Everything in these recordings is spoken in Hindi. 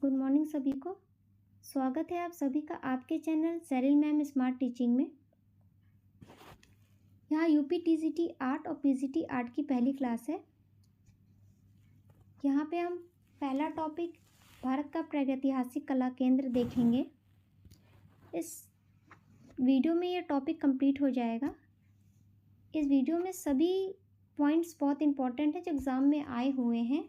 गुड मॉर्निंग सभी को। स्वागत है आप सभी का आपके चैनल सेरिल मैम स्मार्ट टीचिंग में। यहाँ यूपी टीजीटी आर्ट और पीजीटी आर्ट की पहली क्लास है। यहाँ पे हम पहला टॉपिक भारत का प्रागैतिहासिक कला केंद्र देखेंगे। इस वीडियो में ये टॉपिक कंप्लीट हो जाएगा। इस वीडियो में सभी पॉइंट्स बहुत इंपॉर्टेंट हैं जो एग्ज़ाम में आए हुए हैं,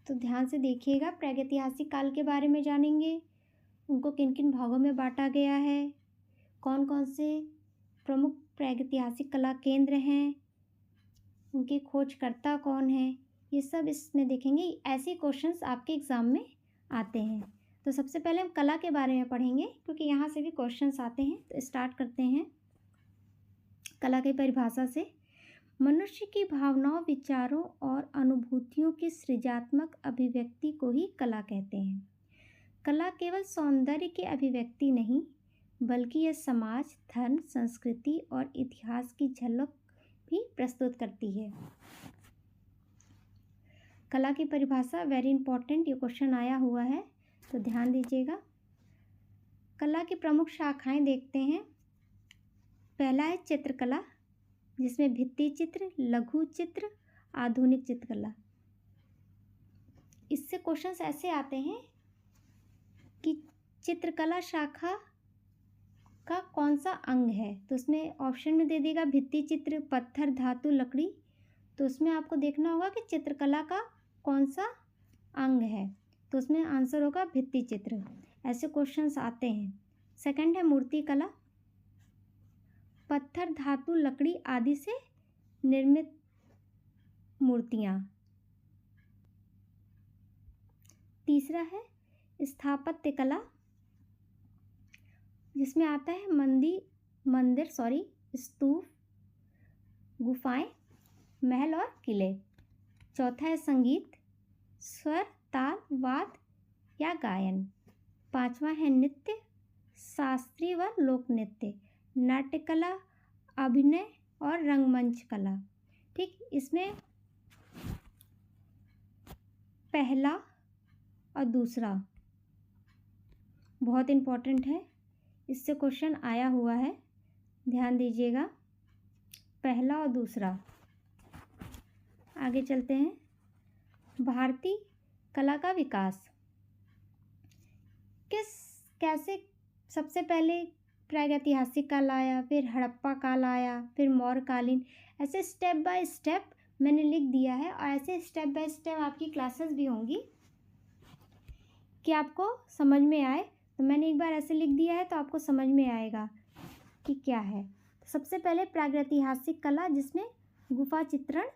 तो ध्यान से देखिएगा। प्रागैतिहासिक काल के बारे में जानेंगे, उनको किन किन भागों में बांटा गया है, कौन कौन से प्रमुख प्रागैतिहासिक कला केंद्र हैं, उनके खोजकर्ता कौन हैं, ये सब इसमें देखेंगे। ऐसे क्वेश्चंस आपके एग्ज़ाम में आते हैं। तो सबसे पहले हम कला के बारे में पढ़ेंगे क्योंकि यहाँ से भी क्वेश्चंस आते हैं। तो स्टार्ट करते हैं कला की परिभाषा से। मनुष्य की भावनाओं, विचारों और अनुभूतियों की सृजनात्मक अभिव्यक्ति को ही कला कहते हैं। कला केवल सौंदर्य की अभिव्यक्ति नहीं, बल्कि यह समाज, धर्म, संस्कृति और इतिहास की झलक भी प्रस्तुत करती है। कला की परिभाषा वेरी इंपॉर्टेंट, ये क्वेश्चन आया हुआ है, तो ध्यान दीजिएगा। कला की प्रमुख शाखाएं देखते हैं। पहला है चित्रकला, जिसमें भित्ति चित्र, लघु चित्र, आधुनिक चित्रकला। इससे क्वेश्चंस ऐसे आते हैं कि चित्रकला शाखा का कौन सा अंग है, तो उसमें ऑप्शन में दे देगा भित्ति चित्र, पत्थर, धातु, लकड़ी। तो उसमें आपको देखना होगा कि चित्रकला का कौन सा अंग है, तो उसमें आंसर होगा भित्ति चित्र। ऐसे क्वेश्चंस आते हैं। सेकंड है मूर्ति कला, पत्थर, धातु, लकड़ी आदि से निर्मित मूर्तियाँ। तीसरा है स्थापत्य कला, जिसमें आता है स्तूप, गुफाएं, महल और किले। चौथा है संगीत, स्वर, ताल, वाद या गायन। पांचवा है नृत्य, शास्त्रीय व लोक नृत्य, नाट्य कला, अभिनय और रंगमंच कला। ठीक, इसमें पहला और दूसरा बहुत इम्पोर्टेंट है, इससे क्वेश्चन आया हुआ है, ध्यान दीजिएगा। पहला और दूसरा। आगे चलते हैं। भारतीय कला का विकास कैसे सबसे पहले प्रागैतिहासिक काल आया, फिर हड़प्पा काल आया, फिर मौर्य कालीन। ऐसे स्टेप बाय स्टेप मैंने लिख दिया है, और ऐसे स्टेप बाय स्टेप आपकी क्लासेस भी होंगी कि आपको समझ में आए। तो मैंने एक बार ऐसे लिख दिया है तो आपको समझ में आएगा कि क्या है। तो सबसे पहले प्रागैतिहासिक कला, जिसमें गुफा चित्रण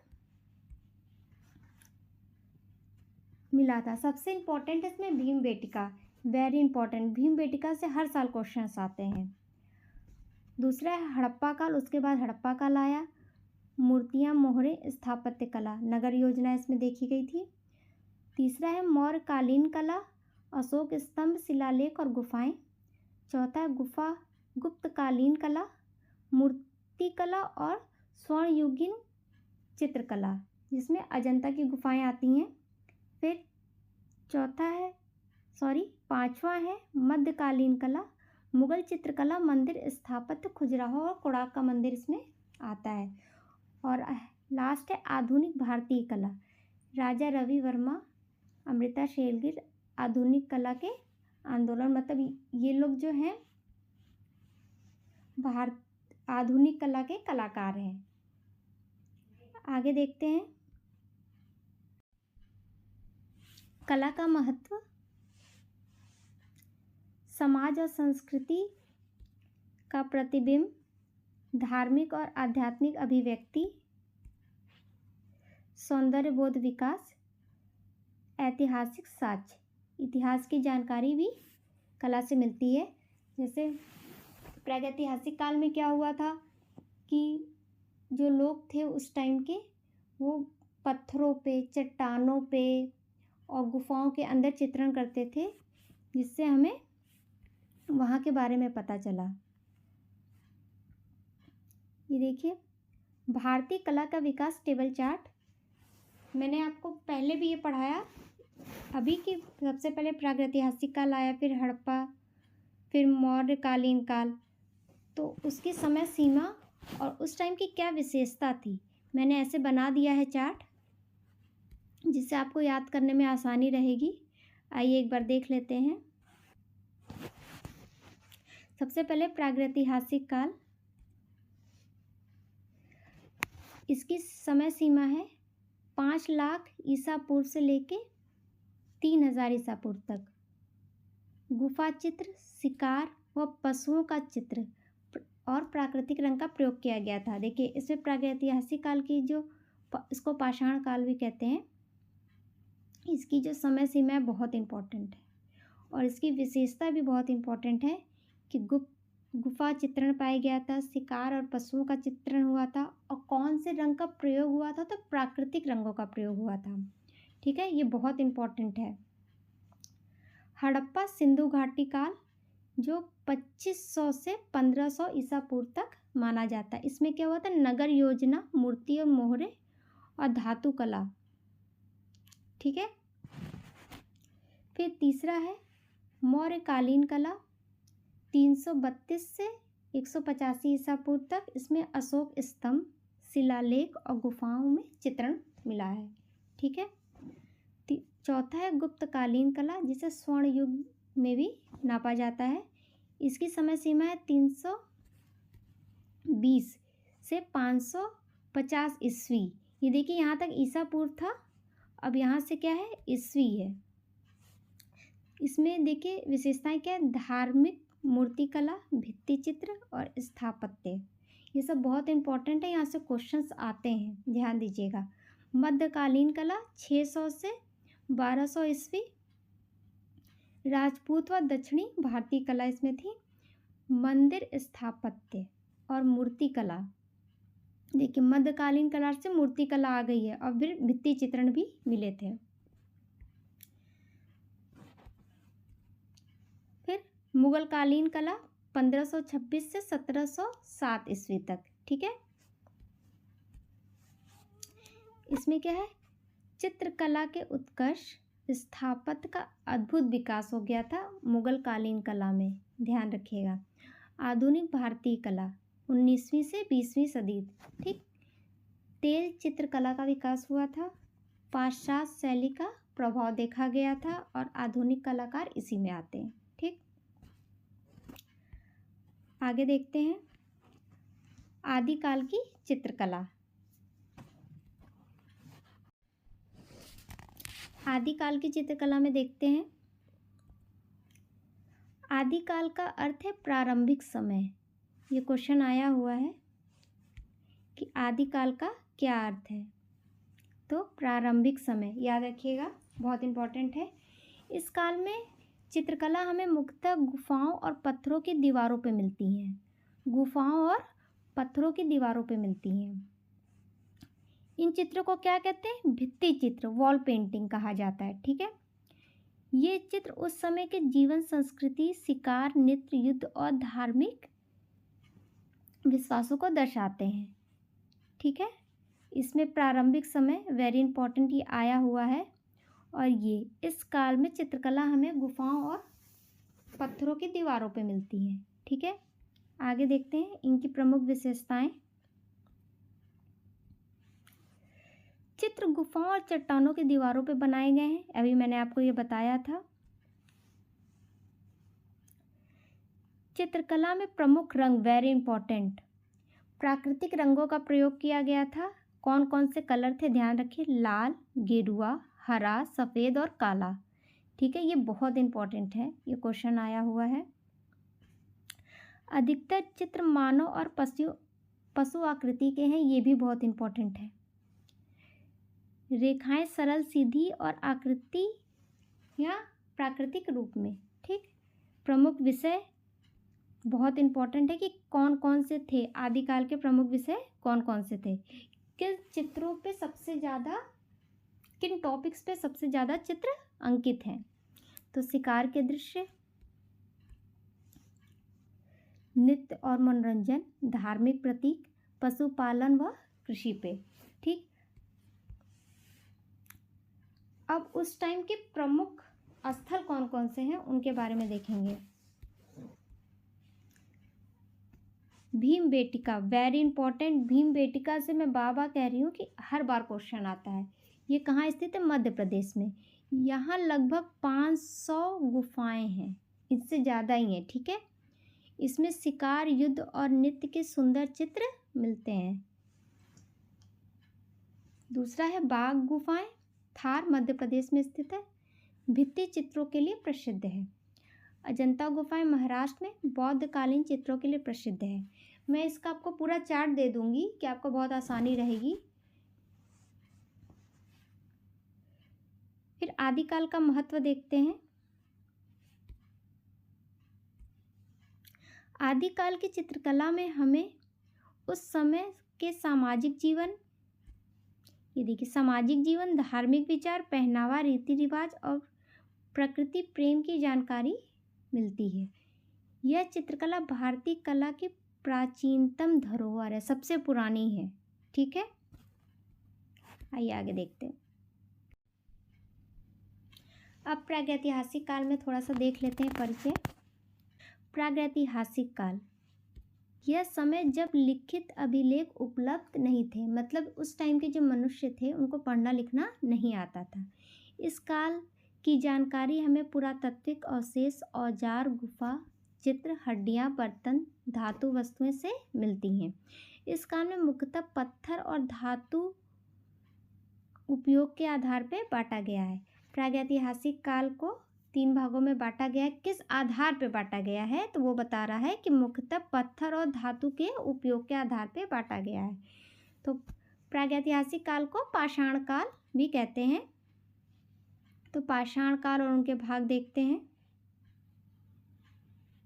मिला था। सबसे इम्पोर्टेंट है इसमें भीमबेटका, वेरी इंपॉर्टेंट। भीमबेटका से हर साल क्वेश्चंस आते हैं। दूसरा है हड़प्पा काल, उसके बाद हड़प्पा काल आया। मूर्तियाँ, मोहरे, स्थापत्य कला, नगर योजना इसमें देखी गई थी। तीसरा है मौर्य कालीन कला, अशोक स्तंभ, शिलालेख और गुफाएं। चौथा है गुप्तकालीन कला, मूर्ति कला और स्वर्णयुगीन चित्रकला, जिसमें अजंता की गुफाएं आती हैं। फिर पांचवा है मध्यकालीन कला, मुगल चित्रकला, मंदिर स्थापत्य, खजुराहो और कोणार्क का मंदिर इसमें आता है। और लास्ट है आधुनिक भारतीय कला, राजा रवि वर्मा, अमृता शेरगिल आधुनिक कला के आंदोलन, मतलब ये लोग जो हैं आधुनिक कला के कलाकार हैं। आगे देखते हैं कला का महत्व। समाज और संस्कृति का प्रतिबिंब, धार्मिक और आध्यात्मिक अभिव्यक्ति, सौंदर्य बोध विकास, ऐतिहासिक साक्ष्य, इतिहास की जानकारी भी कला से मिलती है। जैसे प्रागैतिहासिक काल में क्या हुआ था कि जो लोग थे उस टाइम के, वो पत्थरों पे, चट्टानों पे और गुफाओं के अंदर चित्रण करते थे, जिससे हमें वहाँ के बारे में पता चला। ये देखिए भारतीय कला का विकास टेबल चार्ट, मैंने आपको पहले भी ये पढ़ाया अभी की सबसे पहले प्रागैतिहासिक काल आया, फिर हड़प्पा, फिर मौर्यकालीन काल। तो उसकी समय सीमा और उस टाइम की क्या विशेषता थी, मैंने ऐसे बना दिया है चार्ट, जिससे आपको याद करने में आसानी रहेगी। आइए एक बार देख लेते हैं। सबसे पहले प्रागैतिहासिक काल, इसकी समय सीमा है 5 लाख ईसा पूर्व से लेके 3000 ईसा पूर्व तक। गुफा चित्र, शिकार व पशुओं का चित्र और प्राकृतिक रंग का प्रयोग किया गया था। देखिए, इसमें प्रागैतिहासिक काल की जो इसको पाषाण काल भी कहते हैं, इसकी जो समय सीमा है बहुत इम्पोर्टेंट है और इसकी विशेषता भी बहुत इम्पोर्टेंट है कि गुफा चित्रण पाया गया था, शिकार और पशुओं का चित्रण हुआ था, और कौन से रंग का प्रयोग हुआ था, तो प्राकृतिक रंगों का प्रयोग हुआ था। ठीक है, ये बहुत इम्पोर्टेंट है। हड़प्पा सिंधु घाटी काल, जो 2500 से 1500 ईसा पूर्व तक माना जाता है। इसमें क्या हुआ था, नगर योजना, मूर्ति और मोहरे और धातु कला। ठीक है, फिर तीसरा है मौर्यकालीन कला, 332 से 185 ईसा पूर्व तक। इसमें अशोक स्तंभ, शिलालेख और गुफाओं में चित्रण मिला है। ठीक है, चौथा है गुप्तकालीन कला, जिसे स्वर्ण युग में भी नापा जाता है। इसकी समय सीमा है 320 से 550 ईस्वी। ये देखिए, यहाँ तक ईसा पूर्व था, अब यहाँ से क्या है, ईस्वी है। इसमें देखिए विशेषताएं क्या है, धार्मिक मूर्तिकला, भित्ति चित्र और स्थापत्य, ये सब बहुत इंपॉर्टेंट है, यहाँ से क्वेश्चंस आते हैं, ध्यान दीजिएगा। मध्यकालीन कला 600 से 1200 ईस्वी। राजपूत व दक्षिणी भारतीय कला इसमें थी। मंदिर स्थापत्य और मूर्ति कला, देखिए मध्यकालीन कला से मूर्ति कला आ गई है, और फिर भित्ति चित्रण भी मिले थे। फिर मुगल कालीन कला 1526 से 1707 ईस्वी तक। ठीक है, इसमें क्या है, चित्रकला के उत्कर्ष, स्थापत्य का अद्भुत विकास हो गया था मुगल कालीन कला में, ध्यान रखिएगा। आधुनिक भारतीय कला 19वीं से 20वीं सदी। ठीक, तेज चित्रकला का विकास हुआ था, पाश्चात्य शैली का प्रभाव देखा गया था, और आधुनिक कलाकार इसी में आते हैं। ठीक, आगे देखते हैं आदिकाल की चित्रकला। आदिकाल की चित्रकला में देखते हैं, आदिकाल का अर्थ है प्रारंभिक समय। ये क्वेश्चन आया हुआ है कि आदिकाल का क्या अर्थ है, तो प्रारंभिक समय, याद रखिएगा, बहुत इम्पोर्टेंट है। इस काल में चित्रकला हमें मुख्यतः गुफाओं और पत्थरों की दीवारों पे मिलती हैं, गुफाओं और पत्थरों की दीवारों पे मिलती हैं। इन चित्रों को क्या कहते हैं, भित्ति चित्र, वॉल पेंटिंग कहा जाता है। ठीक है, ये चित्र उस समय के जीवन, संस्कृति, शिकार, नृत्य, युद्ध और धार्मिक विश्वासों को दर्शाते हैं। ठीक है, इसमें प्रारंभिक समय वेरी इंपॉर्टेंट ये आया हुआ है, और ये इस काल में चित्रकला हमें गुफाओं और पत्थरों की दीवारों पे मिलती है। ठीक है, आगे देखते हैं इनकी प्रमुख विशेषताएं। चित्र गुफाओं और चट्टानों की दीवारों पे बनाए गए हैं, अभी मैंने आपको ये बताया था। चित्रकला में प्रमुख रंग वेरी इंपॉर्टेंट, प्राकृतिक रंगों का प्रयोग किया गया था। कौन कौन से कलर थे, ध्यान रखिए, लाल, गेरुआ, हरा, सफ़ेद और काला। ठीक है, ये बहुत इंपॉर्टेंट है, ये क्वेश्चन आया हुआ है। अधिकतर चित्र मानव और पशु आकृति के हैं, ये भी बहुत इंपॉर्टेंट है। रेखाएं सरल, सीधी और आकृति या प्राकृतिक रूप में। ठीक, प्रमुख विषय बहुत इंपॉर्टेंट है कि कौन कौन से थे, आदिकाल के प्रमुख विषय कौन कौन से थे, किन चित्रों पे सबसे ज़्यादा, किन टॉपिक्स पे सबसे ज़्यादा चित्र अंकित हैं। तो शिकार के दृश्य, नृत्य और मनोरंजन, धार्मिक प्रतीक, पशुपालन व कृषि पे। ठीक, अब उस टाइम के प्रमुख स्थल कौन कौन से हैं उनके बारे में देखेंगे। Bhimbetka, very important. भीमबेटका से मैं बार बार कह रही हूँ कि हर बार क्वेश्चन आता है। ये कहाँ स्थित है? मध्य प्रदेश में। यहाँ लगभग 500 गुफाएं हैं, इससे ज़्यादा ही हैं, ठीक है। इसमें शिकार, युद्ध और नृत्य के सुंदर चित्र मिलते हैं। दूसरा है बाघ गुफाएं, थार मध्य प्रदेश में स्थित है, भित्ति चित्रों के लिए प्रसिद्ध है। अजंता गुफाएं महाराष्ट्र में बौद्धकालीन चित्रों के लिए प्रसिद्ध है। मैं इसका आपको पूरा चार्ट दे दूंगी कि आपको बहुत आसानी रहेगी। फिर आदिकाल का महत्व देखते हैं। आदिकाल की चित्रकला में हमें उस समय के सामाजिक जीवन, ये देखिए, सामाजिक जीवन, धार्मिक विचार, पहनावा, रीति रिवाज और प्रकृति प्रेम की जानकारी मिलती है। यह चित्रकला भारतीय कला की प्राचीनतम धरोहर है, सबसे पुरानी है, ठीक है। आइए आगे देखते हैं। अब प्रागैतिहासिक काल में थोड़ा सा देख लेते हैं परिचय। प्रागैतिहासिक काल, यह समय जब लिखित अभिलेख उपलब्ध नहीं थे, मतलब उस टाइम के जो मनुष्य थे उनको पढ़ना लिखना नहीं आता था। इस काल की जानकारी हमें पुरातात्विक अवशेष, औजार, गुफा चित्र, हड्डियां, बर्तन, धातु वस्तुएं से मिलती हैं। इस काल में मुख्यतः पत्थर और धातु उपयोग के आधार पर बांटा गया है। प्रागैतिहासिक काल को 3 भागों में बांटा गया है। किस आधार पर बांटा गया है तो वो बता रहा है कि मुख्यतः पत्थर और धातु के उपयोग के आधार पर बांटा गया है। तो प्रागैतिहासिक काल को पाषाण काल भी कहते हैं। तो पाषाण काल और उनके भाग देखते हैं।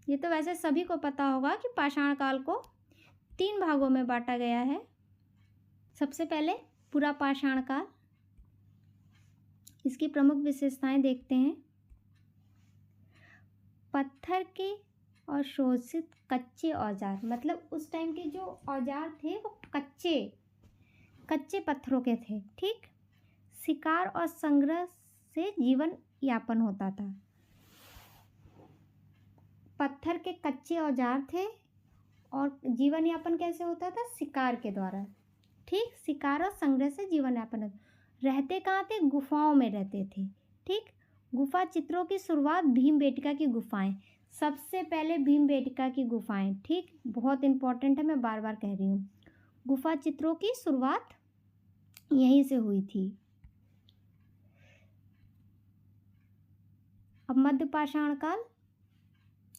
ये तो वैसे सभी को पता होगा कि पाषाण काल को 3 भागों में बांटा गया है। सबसे पहले पुरापाषाण काल, इसकी प्रमुख विशेषताएं देखते हैं। पत्थर के और शोषित कच्चे औजार, मतलब उस टाइम के जो औजार थे वो कच्चे पत्थरों के थे, ठीक। शिकार और संग्रह से जीवन यापन होता था। पत्थर के कच्चे औजार थे और जीवन यापन कैसे होता था? शिकार के द्वारा, ठीक। शिकार और संग्रह से जीवन यापन। रहते कहाँ थे? गुफाओं में रहते थे, ठीक। गुफा चित्रों की शुरुआत भीमबेटका की गुफाएं, सबसे पहले भीमबेटका की गुफाएं, ठीक, बहुत इंपॉर्टेंट है, मैं बार बार कह रही हूँ। गुफा चित्रों की शुरुआत यहीं से हुई थी। अब मध्य पाषाण काल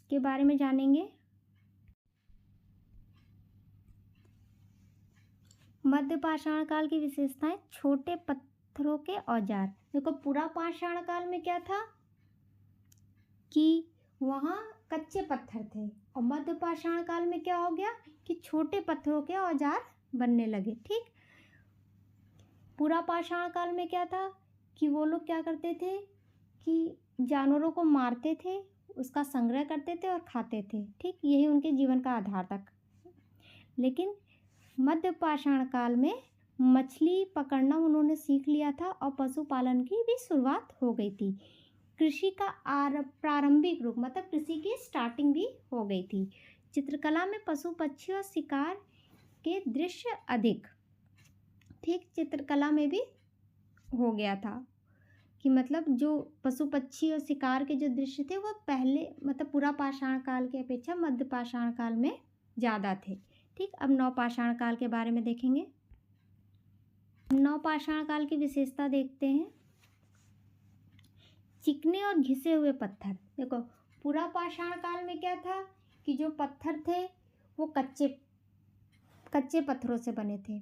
के बारे में जानेंगे। मध्य पाषाण काल की विशेषताएं, छोटे पत्थरों के औजार। देखो पुरापाषाण काल में क्या था कि वहाँ कच्चे पत्थर थे, और मध्य पाषाण काल में क्या हो गया कि छोटे पत्थरों के औजार बनने लगे, ठीक। पुरापाषाण काल में क्या था कि वो लोग क्या करते थे कि जानवरों को मारते थे, उसका संग्रह करते थे और खाते थे, ठीक। यही उनके जीवन का आधार था। लेकिन मध्य पाषाण काल में मछली पकड़ना उन्होंने सीख लिया था और पशुपालन की भी शुरुआत हो गई थी। कृषि का प्रारंभिक रूप, मतलब कृषि की स्टार्टिंग भी हो गई थी। चित्रकला में पशु पक्षी और शिकार के दृश्य अधिक, ठीक। चित्रकला में भी हो गया था कि मतलब जो पशु पक्षी और शिकार के जो दृश्य थे वो पहले, मतलब पुरापाषाण काल की अपेक्षा मध्य पाषाण काल में ज़्यादा थे, ठीक। अब नवपाषाण काल के बारे में देखेंगे। नवपाषाण काल की विशेषता देखते हैं। चिकने और घिसे हुए पत्थर। देखो पुरापाषाण काल में क्या था कि जो पत्थर थे वो कच्चे पत्थरों से बने थे,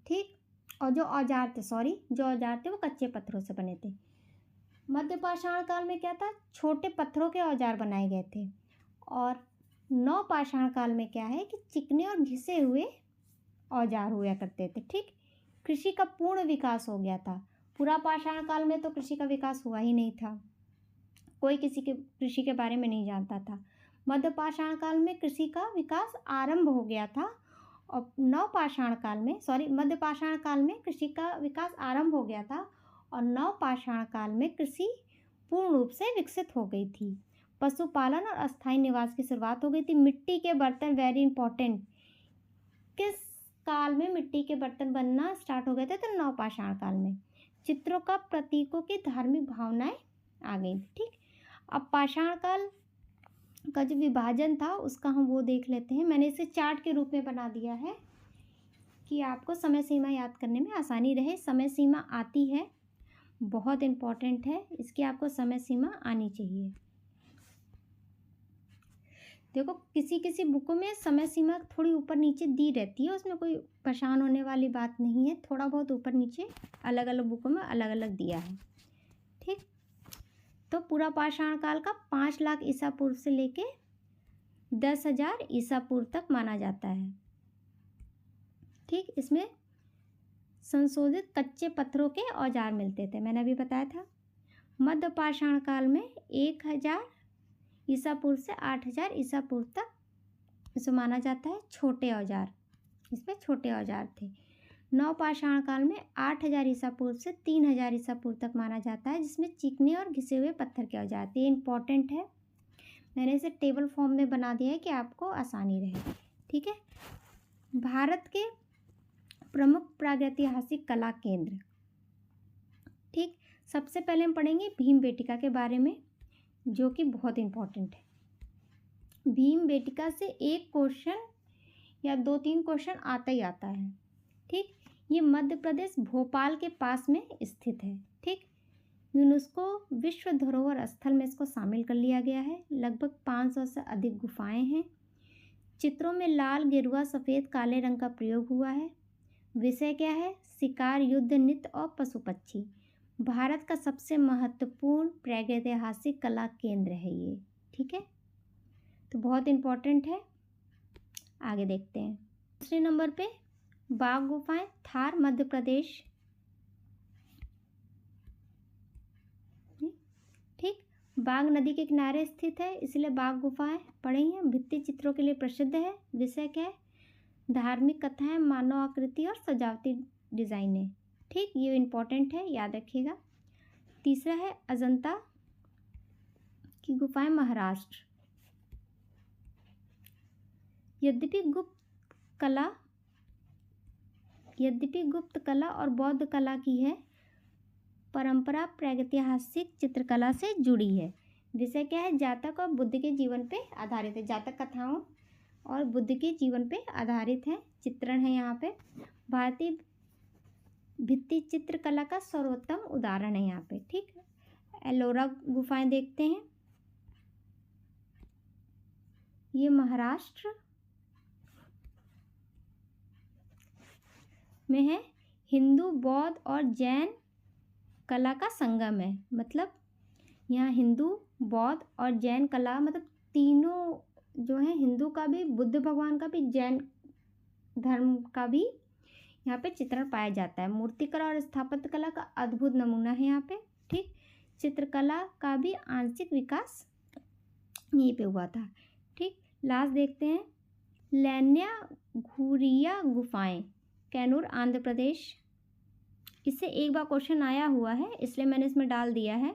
ठीक। और जो औजार थे वो कच्चे पत्थरों से बने थे। मध्य पाषाण काल में क्या था? छोटे पत्थरों के औजार बनाए गए थे। और नवपाषाण काल में क्या है कि चिकने और घिसे हुए औजार हुआ करते थे, ठीक। कृषि का पूर्ण विकास हो गया था। पुरापाषाण काल में तो कृषि का विकास हुआ ही नहीं था, कोई कृषि के बारे में नहीं जानता था। मध्य पाषाण काल में कृषि का विकास आरंभ हो गया था और मध्य पाषाण काल में कृषि का विकास आरंभ हो गया था और नवपाषाण काल में कृषि पूर्ण रूप से विकसित हो गई थी। पशुपालन और अस्थायी निवास की शुरुआत हो गई थी। मिट्टी के बर्तन वेरी इंपॉर्टेंट। किस काल में मिट्टी के बर्तन बनना स्टार्ट हो गए थे? तो नवपाषाण काल में। चित्रों का प्रतीकों की धार्मिक भावनाएं आ गई थी। ठीक, अब पाषाण काल का जो विभाजन था उसका हम वो देख लेते हैं। मैंने इसे चार्ट के रूप में बना दिया है कि आपको समय सीमा याद करने में आसानी रहे। समय सीमा आती है, बहुत इम्पॉर्टेंट है, इसकी आपको समय सीमा आनी चाहिए। देखो किसी किसी बुकों में समय सीमा थोड़ी ऊपर नीचे दी रहती है, उसमें कोई परेशान होने वाली बात नहीं है। थोड़ा बहुत ऊपर नीचे अलग अलग बुकों में अलग अलग दिया है। ठीक, तो पूरा पाषाण काल का 5 लाख ईसा पूर्व से लेके 10,000 ईसा पूर्व तक माना जाता है। ठीक, इसमें संशोधित कच्चे पत्थरों के औजार मिलते थे, मैंने अभी बताया था। मध्य पाषाण काल में 1000 ईसा पूर्व से 8000 ईसा पूर्व तक इसे माना जाता है छोटे औजार, इसमें छोटे औजार थे। नवपाषाण काल में 8000 ईसा पूर्व से 3000 ईसा पूर्व तक माना जाता है, जिसमें चिकने और घिसे हुए पत्थर के औजार थे। ये इंपॉर्टेंट है, मैंने इसे टेबल फॉर्म में बना दिया है कि आपको आसानी रहे। ठीक है, भारत के प्रमुख प्रागैतिहासिक कला केंद्र। ठीक, सबसे पहले हम पढ़ेंगे भीमबेटका के बारे में, जो कि बहुत इम्पोर्टेंट है। भीमबेटका से एक क्वेश्चन या 2-3 क्वेश्चन आता ही आता है। ठीक, ये मध्य प्रदेश भोपाल के पास में स्थित है। ठीक, यूनेस्को विश्व धरोहर स्थल में इसको शामिल कर लिया गया है। लगभग 500 से अधिक गुफाएं हैं। चित्रों में लाल, गेरुआ, सफ़ेद, काले रंग का प्रयोग हुआ है। विषय क्या है? शिकार, युद्ध, नृत्य और पशु पक्षी। भारत का सबसे महत्वपूर्ण प्रागैतिहासिक कला केंद्र है ये। ठीक है, तो बहुत इम्पोर्टेंट है। आगे देखते हैं। दूसरे नंबर पे बाघ गुफाएं, थार, मध्य प्रदेश। ठीक, बाघ नदी के किनारे स्थित है, इसलिए बाघ गुफाएं पढ़ी हैं। भित्ति चित्रों के लिए प्रसिद्ध है। विषय क्या है? धार्मिक कथाएं, मानव आकृति और सजावटी डिजाइनें। ठीक, ये इम्पोर्टेंट है, याद रखिएगा। तीसरा है अजंता की गुफाएं, महाराष्ट्र। यद्यपि गुप्त कला और बौद्ध कला की है परंपरा प्रागैतिहासिक चित्रकला से जुड़ी है। विषय क्या है? जातक और बुद्ध के जीवन पे आधारित है। जातक कथाओं और बुद्ध के जीवन पे आधारित है। चित्रण है यहाँ पे। भारतीय भित्ति चित्रकला का सर्वोत्तम उदाहरण है यहाँ पे। ठीक, एलोरा गुफाएं देखते हैं। ये महाराष्ट्र में है। हिंदू, बौद्ध और जैन कला का संगम है। मतलब यहाँ हिंदू, बौद्ध और जैन कला, मतलब तीनों जो है, हिंदू का भी, बुद्ध भगवान का भी, जैन धर्म का भी यहाँ पे चित्रण पाया जाता है। मूर्तिकला और स्थापत्य कला का अद्भुत नमूना है यहाँ पे। ठीक, चित्रकला का भी आंशिक विकास यहीं पे हुआ था। ठीक, लास्ट देखते हैं लैन्या-घुरिया गुफाएं, कैनूर, आंध्र प्रदेश। इससे एक बार क्वेश्चन आया हुआ है, इसलिए मैंने इसमें डाल दिया है।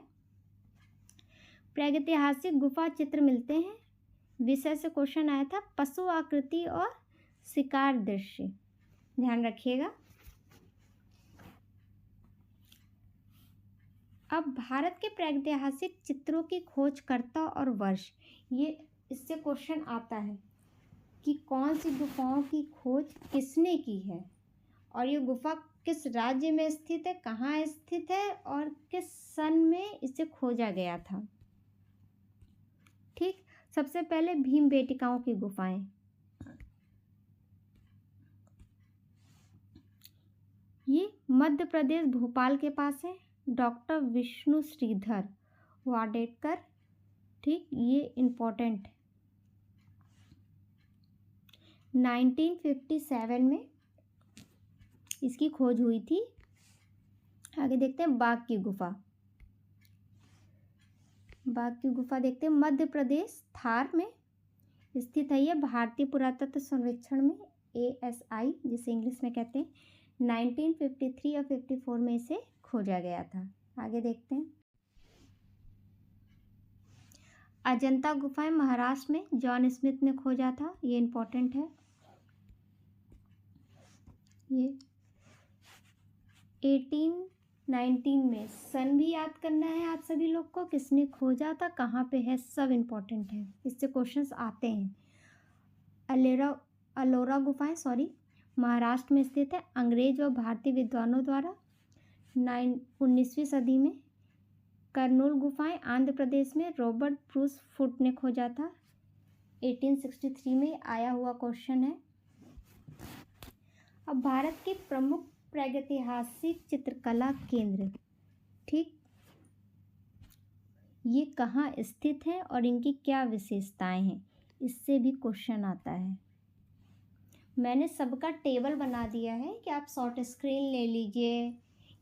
प्रागैतिहासिक गुफा चित्र मिलते हैं। विषय से क्वेश्चन आया था पशु आकृति और शिकार दृश्य, ध्यान रखिएगा। अब भारत के प्रागैतिहासिक चित्रों की खोजकर्ता और वर्ष, ये इससे क्वेश्चन आता है कि कौन सी गुफाओं की खोज किसने की है और ये गुफा किस राज्य में स्थित है, कहाँ स्थित है और किस सन में इसे खोजा गया था। ठीक, सबसे पहले भीमबेटकाओं की गुफाएं। ये मध्य प्रदेश भोपाल के पास है। डॉक्टर विष्णु श्रीधर वाडेकर। ठीक, ये इम्पोर्टेंट। 1957 में इसकी खोज हुई थी। आगे देखते हैं बाघ की गुफा। बाघ की गुफा देखते हैं, मध्य प्रदेश थार में स्थित है। यह भारतीय पुरातत्व सर्वेक्षण में ASI जिसे इंग्लिश में कहते हैं 1953 और 54 में इसे खोजा गया था। आगे देखते हैं। अजंता गुफाएं महाराष्ट्र में जॉन स्मिथ ने खोजा था। ये इम्पोर्टेंट है। ये 1819 में, सन भी याद करना है आप सभी लोग को, किसने खोजा था, कहाँ पे है, सब इम्पोर्टेंट है, इससे क्वेश्चंस आते हैं। अलोरा गुफाएं महाराष्ट्र में स्थित है। अंग्रेज व भारतीय विद्वानों द्वारा 19वीं सदी में। कर्नूल गुफाएं आंध्र प्रदेश में रॉबर्ट ब्रूस फुट ने खोजा था। 1863 में आया हुआ क्वेश्चन है। अब भारत के प्रमुख प्रागैतिहासिक चित्रकला केंद्र, ठीक, ये कहाँ स्थित हैं और इनकी क्या विशेषताएं हैं, इससे भी क्वेश्चन आता है। मैंने सबका टेबल बना दिया है कि आप शॉर्ट स्क्रीन ले लीजिए,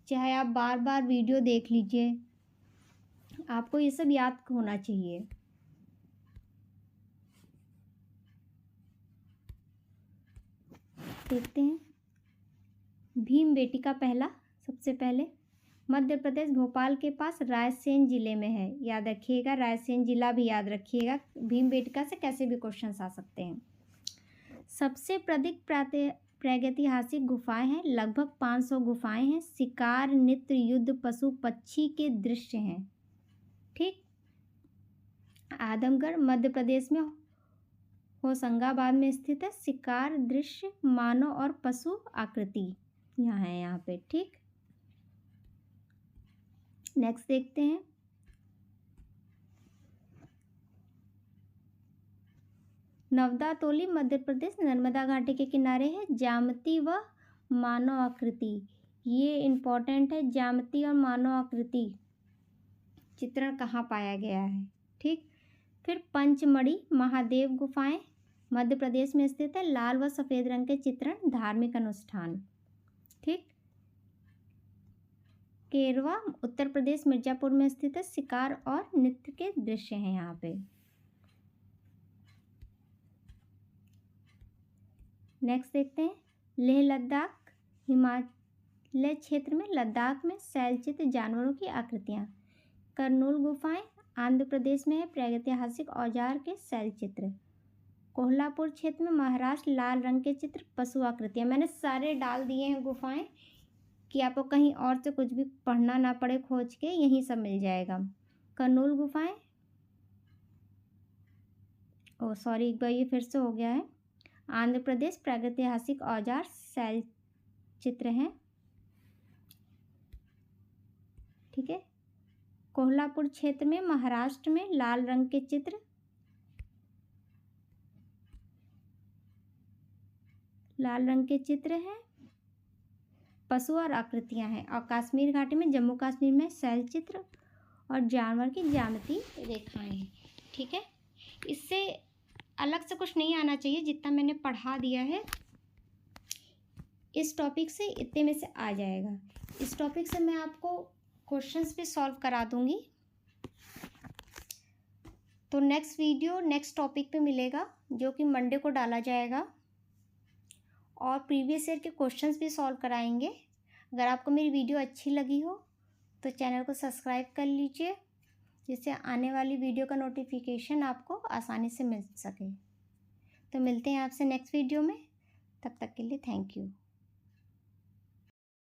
चाहे आप बार बार वीडियो देख लीजिए, आपको ये सब याद होना चाहिए। देखते हैं। भीमबेटका पहला, सबसे पहले मध्य प्रदेश भोपाल के पास रायसेन जिले में है। याद रखिएगा, रायसेन जिला भी याद रखिएगा। भीमबेटका से कैसे भी क्वेश्चंस आ सकते हैं। सबसे अधिक प्रागैतिहासिक गुफाएं हैं, लगभग 500 गुफाएं हैं। शिकार, नृत्य, युद्ध, पशु पक्षी के दृश्य हैं, ठीक। आदमगढ़ मध्य प्रदेश में होशंगाबाद में स्थित है। शिकार दृश्य, मानव और पशु आकृति यहाँ है, यहाँ पे, ठीक। नेक्स्ट देखते हैं। नवदातोली मध्य प्रदेश नर्मदा घाटी के किनारे है। ज्यामिति व मानव आकृति, ये इम्पोर्टेंट है। ज्यामिति और मानव आकृति चित्रण कहाँ पाया गया है, ठीक। फिर पंचमढ़ी महादेव गुफाएं मध्य प्रदेश में स्थित है। लाल व सफ़ेद रंग के चित्रण, धार्मिक अनुष्ठान, ठीक। केरवा उत्तर प्रदेश मिर्जापुर में स्थित है। शिकार और नृत्य के दृश्य हैं यहाँ पे। नेक्स्ट देखते हैं। लेह लद्दाख हिमालय क्षेत्र में, लद्दाख में शैलचित्र जानवरों की आकृतियाँ। कर्नूल गुफाएं आंध्र प्रदेश में है। प्रागैतिहासिक औजार के शैलचित्र। कोल्हापुर क्षेत्र में महाराष्ट्र, लाल रंग के चित्र, पशु आकृतियाँ। मैंने सारे डाल दिए हैं गुफाएं कि आपको कहीं और से कुछ भी पढ़ना ना पड़े खोज के, यहीं सब मिल जाएगा। कर्नूल गुफाएं, ओ सॉरी, एक बार ये फिर से हो गया है। आंध्र प्रदेश प्रागैतिहासिक औजार शैल चित्र हैं, ठीक है। कोल्हापुर क्षेत्र में महाराष्ट्र में लाल रंग के चित्र, लाल रंग के चित्र हैं, पशु और आकृतियां हैं। और कश्मीर घाटी में, जम्मू कश्मीर में शैल चित्र और जानवर की ज्यामिति रेखाएं हैं, ठीक है। इससे अलग से कुछ नहीं आना चाहिए, जितना मैंने पढ़ा दिया है इस टॉपिक से, इतने में से आ जाएगा। इस टॉपिक से मैं आपको क्वेश्चंस भी सॉल्व करा दूंगी। तो नेक्स्ट वीडियो नेक्स्ट टॉपिक पे मिलेगा, जो कि मंडे को डाला जाएगा, और प्रीवियस ईयर के क्वेश्चंस भी सॉल्व कराएंगे। अगर आपको मेरी वीडियो अच्छी लगी हो तो चैनल को सब्सक्राइब कर लीजिए, जिससे आने वाली वीडियो का नोटिफिकेशन आपको आसानी से मिल सके। तो मिलते हैं आपसे नेक्स्ट वीडियो में, तब तक के लिए थैंक यू।